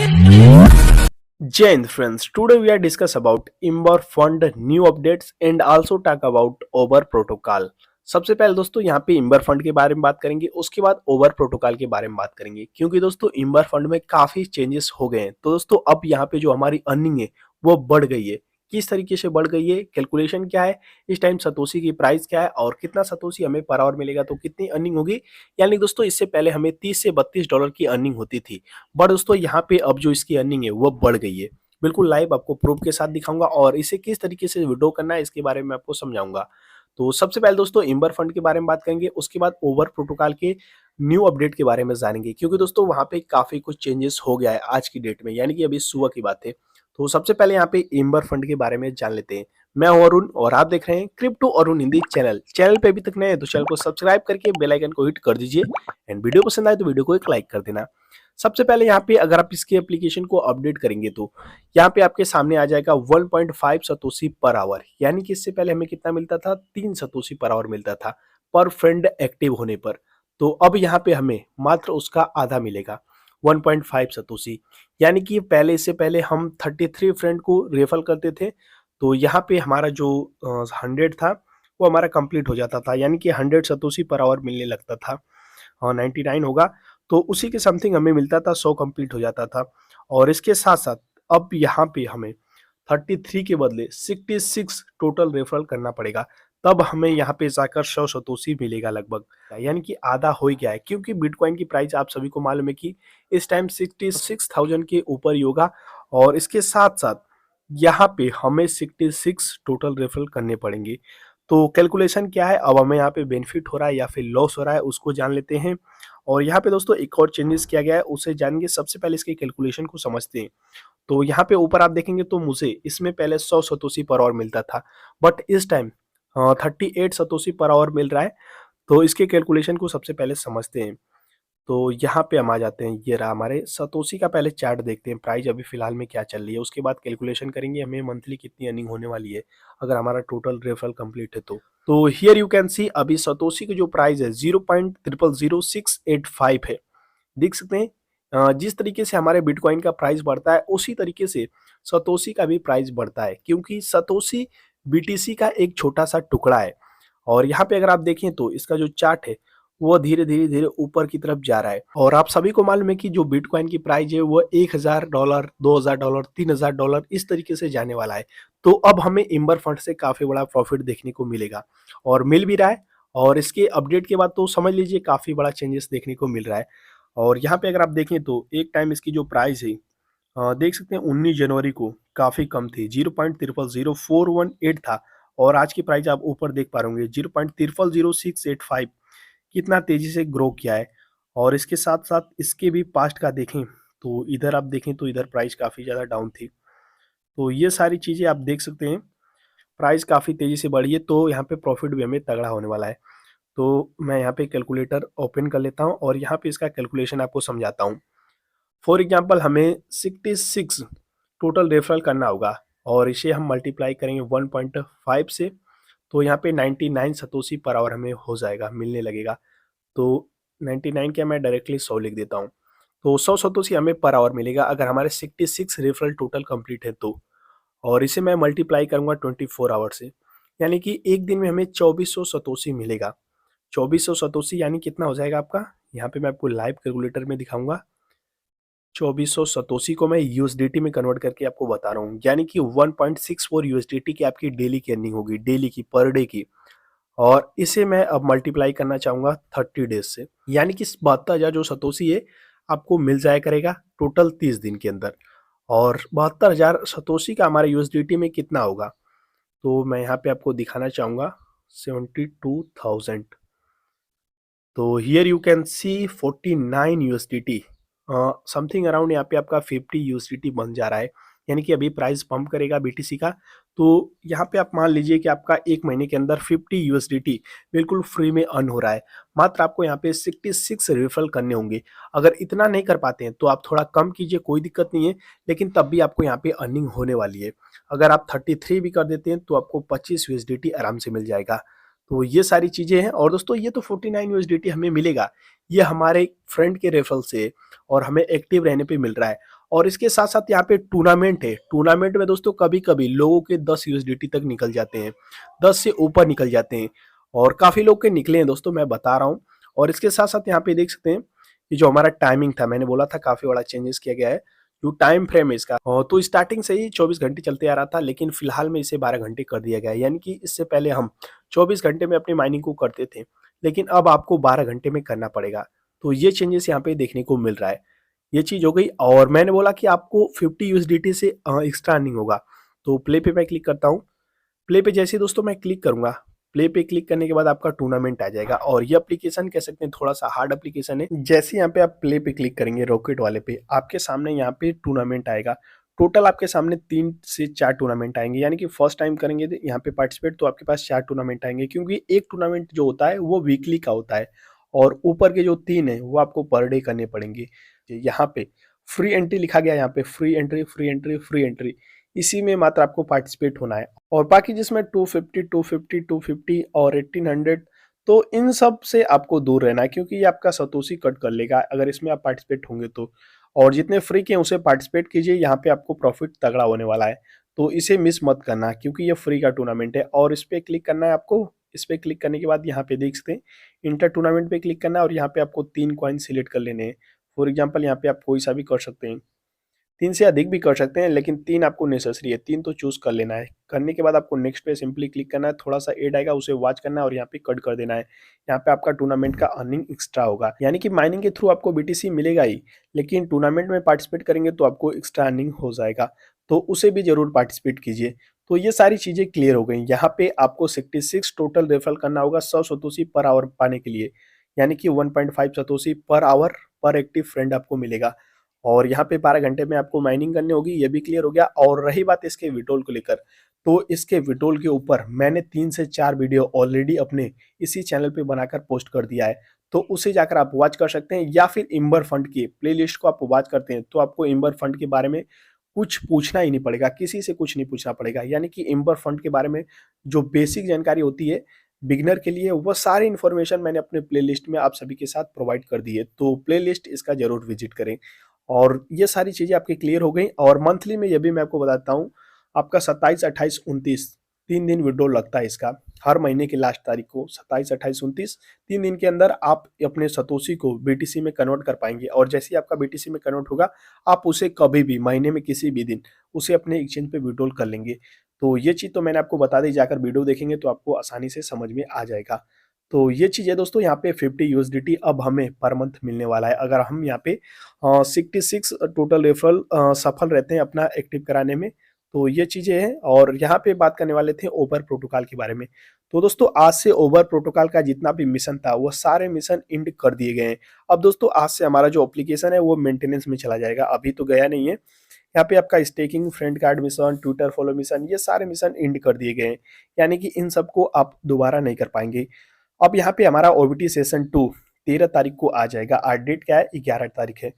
Jai Hind friends, today we are discuss about Ember Fund new updates and also talk about Uber protocol. सबसे पहले दोस्तों यहाँ पे इम्बर fund के बारे में बात करेंगे, उसके बाद ओवर प्रोटोकॉल के बारे में बात करेंगे क्योंकि दोस्तों इम्बर फंड में काफी चेंजेस हो गए हैं। तो दोस्तों अब यहाँ पे जो हमारी अर्निंग है वो बढ़ गई है। किस तरीके से बढ़ गई है, कैलकुलेशन क्या है, इस टाइम सतोशी की प्राइस क्या है और कितना सतोशी हमें पर आवर मिलेगा तो कितनी अर्निंग होगी। यानी दोस्तों इससे पहले हमें 30 से $32 की अर्निंग होती थी, बट दोस्तों यहाँ पे अब जो इसकी अर्निंग है वो बढ़ गई है। बिल्कुल लाइव आपको प्रूफ के साथ दिखाऊंगा और इसे किस तरीके से विड्रॉ करना है इसके बारे में आपको समझाऊंगा। तो सबसे पहले दोस्तों इम्बर फंड के बारे में बात करेंगे, उसके बाद ओवर प्रोटोकॉल के न्यू अपडेट के बारे में जानेंगे क्योंकि दोस्तों वहां पे काफी कुछ चेंजेस हो गया है आज की डेट में, यानी कि अभी सुबह की बात है। तो सबसे पहले यहाँ पे इम्बर फंड के बारे में जान लेते हैं। मैं हूं अरुण और आप देख रहे हैं crypto Arun Hindi channel. Channel पे अभी तक नए हैं तो चैनल को सब्सक्राइब करके बेल आइकन को हिट कर दीजिए एंड वीडियो पसंद आए तो वीडियो को एक लाइक कर देना। सबसे पहले यहाँ पे अगर आप इसके एप्लीकेशन को अपडेट करेंगे तो यहाँ पे आपके सामने आ जाएगा 1.5 सतोशी पर आवर, यानी कि इससे पहले हमें कितना मिलता था, 3 सतोशी पर आवर मिलता था पर फ्रेंड एक्टिव होने पर। तो अब यहाँ पे हमें मात्र उसका आधा मिलेगा, 1.5 सतोशी। यानी कि पहले, इससे पहले हम 33 फ्रेंड को रेफर करते थे तो यहाँ पे हमारा जो 100 था वो हमारा कंप्लीट हो जाता था, यानी कि 100 सतोशी पर आवर मिलने लगता था। 99 होगा तो उसी के समथिंग हमें मिलता था, 100 कंप्लीट हो जाता था। और इसके साथ साथ अब यहाँ पे हमें 33 के बदले 66 टोटल रेफरल करना पड़ेगा, तब हमें यहाँ पे जाकर 100 सतोशी मिलेगा लगभग, यानी कि आधा हो ही गया है क्योंकि बिटकॉइन की प्राइस आप सभी को मालूम है कि इस टाइम 66,000 के ऊपर ही होगा। और इसके साथ साथ यहाँ पे हमें 66 टोटल रेफरल करने पड़ेंगे। तो कैलकुलेशन क्या है, अब हमें यहाँ पे बेनिफिट हो रहा है या फिर लॉस हो रहा है उसको जान लेते हैं। और यहाँ पे दोस्तों एक और चेंजेस किया गया है उसे जानेंगे। सबसे पहले इसके कैलकुलेशन को समझते हैं। तो यहाँ पे ऊपर आप देखेंगे तो मुझे इसमें पहले 100 सतोशी पर आवर मिलता था, बट इस टाइम 38 सतोशी पर आवर मिल रहा है। तो इसके कैलकुलेशन को सबसे पहले समझते हैं। तो यहाँ पे हम आ जाते हैं, ये रहा हमारे सतोशी का। पहले चार्ट देखते हैं, प्राइस अभी फिलहाल में क्या चल रही है, उसके बाद कैलकुलेशन करेंगे हमें मंथली कितनी अर्निंग होने वाली है अगर हमारा टोटल रेफरल कंप्लीट है तो हियर यू कैन सी अभी सतोशी की जो प्राइस है 0.000685 है, देख सकते हैं। जिस तरीके से हमारे बिटकॉइन का प्राइस बढ़ता है उसी तरीके से सतोशी का भी प्राइस बढ़ता है क्योंकि सतोशी बीटीसी का एक छोटा सा टुकड़ा है। और यहाँ पे अगर आप देखें तो इसका जो चार्ट है वो धीरे धीरे धीरे ऊपर की तरफ जा रहा है। और आप सभी को मालूम है कि जो बिटकॉइन की प्राइस है वो $1,000, $2,000, $3,000 इस तरीके से जाने वाला है। तो अब हमें इम्बर फंड से काफी बड़ा प्रॉफिट देखने को मिलेगा और मिल भी रहा है। और इसके अपडेट के बाद तो समझ लीजिए काफी बड़ा चेंजेस देखने को मिल रहा है। और यहाँ पे अगर आप देखें तो एक टाइम इसकी जो प्राइस है देख सकते हैं 19 जनवरी को काफी कम थी, 0.000418 था। और आज की प्राइस आप ऊपर देख पा रहे होंगे 0.000685, कितना तेजी से ग्रो किया है। और इसके साथ साथ इसके भी पास्ट का देखें तो इधर आप देखें तो इधर प्राइस काफी ज्यादा डाउन थी। तो ये सारी चीजें आप देख सकते हैं, प्राइस काफी तेजी से बढ़ी है तो यहाँ पे प्रॉफिट भी हमें तगड़ा होने वाला है। तो मैं यहाँ पे कैलकुलेटर ओपन कर लेता हूँ और यहाँ पे इसका कैलकुलेशन आपको समझाता हूँ। फॉर एग्जाम्पल हमें 66 टोटल रेफरल करना होगा और इसे हम मल्टीप्लाई करेंगे 1.5 से, तो यहाँ पे 99 सतोशी पर आवर हमें हो जाएगा, मिलने लगेगा। तो 99 क्या, मैं डायरेक्टली 100 लिख देता हूँ। तो 100 सतोशी हमें पर आवर मिलेगा अगर हमारे 66 रेफरल टोटल कंप्लीट है तो। और इसे मैं मल्टीप्लाई करूंगा 24 आवर से, यानी कि एक दिन में हमें 2400 सतोशी मिलेगा। 2400 सतोशी यानी कितना हो जाएगा आपका, यहाँ पे मैं आपको लाइव कैलकुलेटर में दिखाऊंगा। 2400 सतोशी को मैं यूएसडीटी में कन्वर्ट करके आपको बता रहा हूँ, यानी कि 1.64 यूएसडीटी की आपकी डेली की अर्निंग होगी, डेली की, पर डे की। और इसे मैं अब मल्टीप्लाई करना चाहूंगा 30 डेज से, यानी कि 72,000 जो सतोशी है आपको मिल जाया करेगा टोटल 30 दिन के अंदर। और 72,000 सतोशी का हमारे यूएसडीटी में कितना होगा, तो मैं यहाँ पे आपको दिखाना चाहूंगा 72,000। तो here you can see 49 USDT, something around यहाँ पे आपका 50 यूएसडीटी बन जा रहा है, यानी कि अभी प्राइस पंप करेगा बीटीसी का। तो यहाँ पे आप मान लीजिए कि आपका एक महीने के अंदर 50 यूएसडीटी बिल्कुल फ्री में अर्न हो रहा है। मात्र आपको यहाँ पे 66 रेफरल करने होंगे। अगर इतना नहीं कर पाते हैं तो आप थोड़ा कम कीजिए, कोई दिक्कत नहीं है, लेकिन तब भी आपको यहाँ पे अर्निंग होने वाली है। अगर आप 33 भी कर देते हैं तो आपको 25 यूएसडीटी आराम से मिल जाएगा। तो ये सारी चीजें हैं। और दोस्तों ये तो 49 यूएसडीटी हमें मिलेगा, ये हमारे फ्रेंड के रेफरल से और हमें एक्टिव रहने पे मिल रहा है। और इसके साथ साथ यहाँ पे टूर्नामेंट है। टूर्नामेंट में दोस्तों कभी कभी लोगों के 10 यूएसडीटी तक निकल जाते हैं, 10 से ऊपर निकल जाते हैं, और काफी लोग के निकले हैं दोस्तों, मैं बता रहा हूँ। और इसके साथ साथ यहाँ पे देख सकते हैं कि जो हमारा टाइमिंग था, मैंने बोला था काफी बड़ा चेंजेस किया गया है। जो टाइम फ्रेम है इसका, तो स्टार्टिंग से ही 24 घंटे चलते आ रहा था, लेकिन फिलहाल में इसे 12 घंटे कर दिया गया है। यानी कि इससे पहले हम 24 घंटे में अपनी माइनिंग को करते थे, लेकिन अब आपको 12 घंटे में करना पड़ेगा। तो ये चेंजेस यहाँ पे देखने को मिल रहा है। ये चीज हो गई। और मैंने बोला कि आपको 50 यूएसडीटी से एक्स्ट्रा अर्निंग होगा। तो प्ले पे मैं क्लिक करता हूँ। प्ले पे जैसे ही दोस्तों मैं क्लिक करूंगा, प्ले पे क्लिक करने के बाद आपका टूर्नामेंट आ जाएगा। और ये एप्लीकेशन कह सकते हैं थोड़ा सा हार्ड एप्लीकेशन है। जैसे यहाँ पे आप प्ले पे क्लिक करेंगे रॉकेट वाले पे, आपके सामने यहाँ पे टूर्नामेंट आएगा। टोटल आपके सामने 3 से 4 टूर्नामेंट आएंगे। यानी कि फर्स्ट टाइम करेंगे यहाँ पे पार्टिसिपेट, तो आपके पास 4 टूर्नामेंट आएंगे, क्योंकि एक टूर्नामेंट जो होता है वो वीकली का होता है, और ऊपर के जो 3 है वो आपको पर डे करने पड़ेंगे। यहाँ पे फ्री एंट्री लिखा गया है, यहाँ पे free entry free entry free entry, इसी में मात्र आपको पार्टिसिपेट होना है। और बाकी जिसमें 250 250 250 और 1800, तो इन सब से आपको दूर रहना है, क्योंकि ये आपका सतोशी कट कर लेगा अगर इसमें आप पार्टिसिपेट होंगे तो। और जितने फ्री के हैं उसे पार्टिसिपेट कीजिए, यहाँ पे आपको प्रॉफिट तगड़ा होने वाला है। तो इसे मिस मत करना, क्योंकि ये फ्री का टूर्नामेंट है। और इस पे क्लिक करना है आपको। इस पे क्लिक करने के बाद यहाँ पे देख सकते हैं इंटर टूर्नामेंट पे क्लिक करना है, और यहाँ पे आपको 3 कॉइन सिलेक्ट कर लेने हैं। फॉर एग्जाम्पल यहाँ पे आप कोई सा भी कर सकते हैं, 3 से अधिक भी कर सकते हैं, लेकिन 3 आपको नेसेसरी है, 3 तो चूज कर लेना है। करने के बाद आपको नेक्स्ट पे सिंपली क्लिक करना है, थोड़ा सा ऐड आएगा उसे वॉच करना है, और यहाँ पे कट कर देना है। यहाँ पे आपका टूर्नामेंट का अर्निंग एक्स्ट्रा होगा। यानी कि माइनिंग के थ्रू आपको बीटीसी मिलेगा ही, लेकिन टूर्नामेंट में पार्टिसिपेट करेंगे तो आपको एक्स्ट्रा अर्निंग हो जाएगा, तो उसे भी जरूर पार्टिसिपेट कीजिए। तो ये सारी चीजें क्लियर हो गई। यहाँ पे आपको 66 टोटल रेफरल करना होगा 100 सतोशी पर आवर पाने के लिए, यानी कि 1.5 सतोशी पर आवर पर एक्टिव फ्रेंड आपको मिलेगा। और यहाँ पे 12 घंटे में आपको माइनिंग करनी होगी, ये भी क्लियर हो गया। और रही बात इसके विड्रॉल को लेकर, तो इसके विड्रॉल के ऊपर मैंने 3 से 4 वीडियो ऑलरेडी अपने इसी चैनल पे बनाकर पोस्ट कर दिया है, तो उसे जाकर आप वॉच कर सकते हैं। या फिर इम्बर फंड की प्लेलिस्ट को आप वॉच करते हैं, तो आपको इम्बर फंड के बारे में कुछ पूछना ही नहीं पड़ेगा, किसी से कुछ नहीं पूछना पड़ेगा। यानी कि इम्बर फंड के बारे में जो बेसिक जानकारी होती है बिगनर के लिए, वो सारी इन्फॉर्मेशन मैंने अपने प्लेलिस्ट में आप सभी के साथ प्रोवाइड कर दी है। तो प्लेलिस्ट इसका जरूर विजिट करें। और ये सारी चीज़ें आपकी क्लियर हो गई। और मंथली में ये भी मैं आपको बताता हूँ, आपका 27, 28, 29 3 दिन विड्रॉल लगता है इसका। हर महीने की लास्ट तारीख को 27, 28, 29 3 दिन के अंदर आप अपने सतोशी को बीटीसी में कन्वर्ट कर पाएंगे। और जैसे ही आपका बीटीसी में कन्वर्ट होगा, आप उसे कभी भी महीने में किसी भी दिन उसे अपने एक्सचेंज पे विड्रॉल कर लेंगे। तो ये चीज़ तो मैंने आपको बता दी, जाकर वीडियो देखेंगे तो आपको आसानी से समझ में आ जाएगा। तो ये चीज़ है दोस्तों, यहाँ पे 50 यूएसडीटी अब हमें पर मंथ मिलने वाला है, अगर हम यहाँ पे 66 टोटल रेफरल सफल रहते हैं अपना एक्टिव कराने में। तो ये चीज़ें हैं। और यहाँ पे बात करने वाले थे ओबर प्रोटोकॉल के बारे में। तो दोस्तों आज से ओबर प्रोटोकॉल का जितना भी मिशन था वो सारे मिशन एंड कर दिए गए हैं। अब दोस्तों आज से हमारा जो एप्लीकेशन है वो मेंटेनेंस में चला जाएगा, अभी तो गया नहीं है। यहाँ पे आपका staking, friend card mission, Twitter follow mission, ये सारे मिशन एंड कर दिए गए हैं। यानी कि इन सबको आप दोबारा नहीं कर पाएंगे। अब यहाँ पे हमारा ओबीटी सेशन 2 13 तारीख को आ जाएगा। आज डेट क्या है, 11 तारीख है।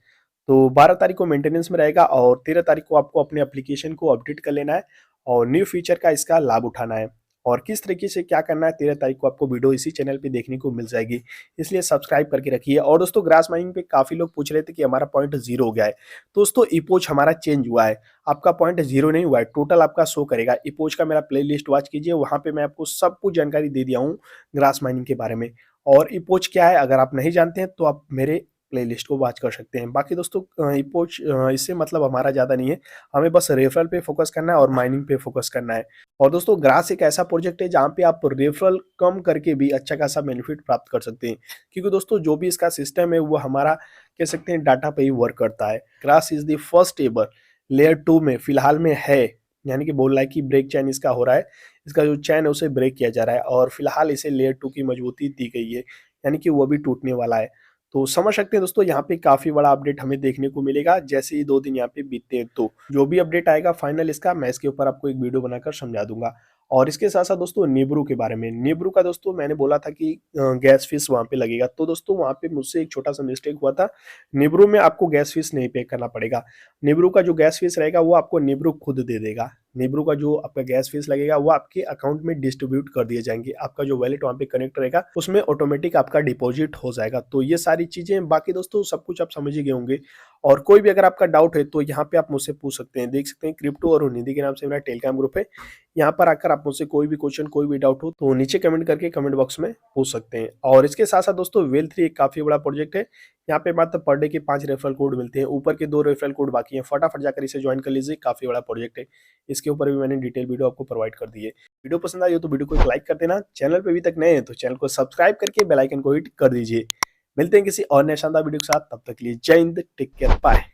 तो 12 तारीख को मेंटेनेंस में रहेगा, और 13 तारीख को आपको अपने एप्लीकेशन को अपडेट कर लेना है और न्यू फीचर का इसका लाभ उठाना है। और किस तरीके से क्या करना है 13 तारीख को आपको वीडियो इसी चैनल पे देखने को मिल जाएगी, इसलिए सब्सक्राइब करके रखिए। और दोस्तों ग्रास माइनिंग पे काफी लोग पूछ रहे थे कि हमारा पॉइंट 0 हो गया है। दोस्तों इपोच हमारा चेंज हुआ है, आपका पॉइंट 0 नहीं हुआ है, टोटल आपका शो करेगा। इपोच का मेरा प्ले लिस्ट वॉच कीजिए, वहां पे मैं आपको सब कुछ जानकारी दे दिया हूँ ग्रास माइनिंग के बारे में। और इपोच क्या है अगर आप नहीं जानते हैं तो आप मेरे प्लेलिस्ट को वॉच कर सकते हैं। बाकी दोस्तों इपोच इससे मतलब हमारा ज़्यादा नहीं है, हमें बस रेफरल पे फोकस करना है और माइनिंग पे फोकस करना है। और दोस्तों ग्रास एक ऐसा प्रोजेक्ट है जहाँ पे आप रेफरल कम करके भी अच्छा खासा बेनिफिट प्राप्त कर सकते हैं, क्योंकि दोस्तों जो भी इसका सिस्टम है वो हमारा कह सकते हैं डाटा पे ही वर्क करता है। Grass is the first ever layer 2 में फिलहाल में है, यानी कि बोल रहा है कि ब्रेक चैन इसका हो रहा है, इसका जो चैन है उसे ब्रेक किया जा रहा है, और फिलहाल इसे लेयर 2 की मजबूती दी गई है, यानी कि वो भी टूटने वाला है। तो समझ सकते हैं दोस्तों यहाँ पे काफी बड़ा अपडेट हमें देखने को मिलेगा जैसे ही 2 दिन यहाँ पे बीतते हैं। तो जो भी अपडेट आएगा फाइनल इसका, मैं इसके ऊपर आपको एक वीडियो बनाकर समझा दूंगा। और इसके साथ साथ दोस्तों नीब्रू के बारे में, नीब्रू का दोस्तों मैंने बोला था कि गैस फीस वहाँ पे लगेगा, तो दोस्तों वहाँ पे मुझसे एक छोटा सा मिस्टेक हुआ था। नीब्रू में आपको गैस फीस नहीं पे करना पड़ेगा, नीब्रू का जो गैस फीस रहेगा वो आपको नीब्रू खुद दे देगा, नेबरू का जो आपका गैस फीस लगेगा वो आपके अकाउंट में डिस्ट्रीब्यूट कर दिए जाएंगे। आपका जो वैलेट वहाँ पे कनेक्ट रहेगा उसमें ऑटोमेटिक आपका डिपॉजिट हो जाएगा। तो ये सारी चीजें, बाकी दोस्तों सब कुछ आप समझ ही गए होंगे। और कोई भी अगर आपका डाउट है तो यहाँ पे आप मुझसे पूछ सकते हैं। देख सकते हैं क्रिप्टो और निधि के नाम से मेरा टेलीग्राम ग्रुप है। यहाँ पर आकर आप मुझसे कोई भी क्वेश्चन, कोई भी डाउट हो तो नीचे कमेंट करके कमेंट बॉक्स में पूछ सकते हैं। और इसके साथ साथ दोस्तों वेल 3 एक काफी बड़ा प्रोजेक्ट है। यहाँ पे मात्र पर डे के 5 रेफरल कोड मिलते हैं, ऊपर के 2 रेफरल कोड बाकी हैं। फटाफट जाकर इसे ज्वाइन कर लीजिए, काफी बड़ा प्रोजेक्ट है। इसके ऊपर भी मैंने डिटेल वीडियो आपको प्रोवाइड कर दी है। वीडियो पसंद आई हो तो वीडियो को एक लाइक कर देना। चैनल पे अभी तक नए हैं तो चैनल को सब्सक्राइब करके बेल आइकन को हिट कर दीजिए। मिलते हैं किसी और नए शानदार वीडियो के साथ, तब तक के लिए जय हिंद, टेक केयर, बाय।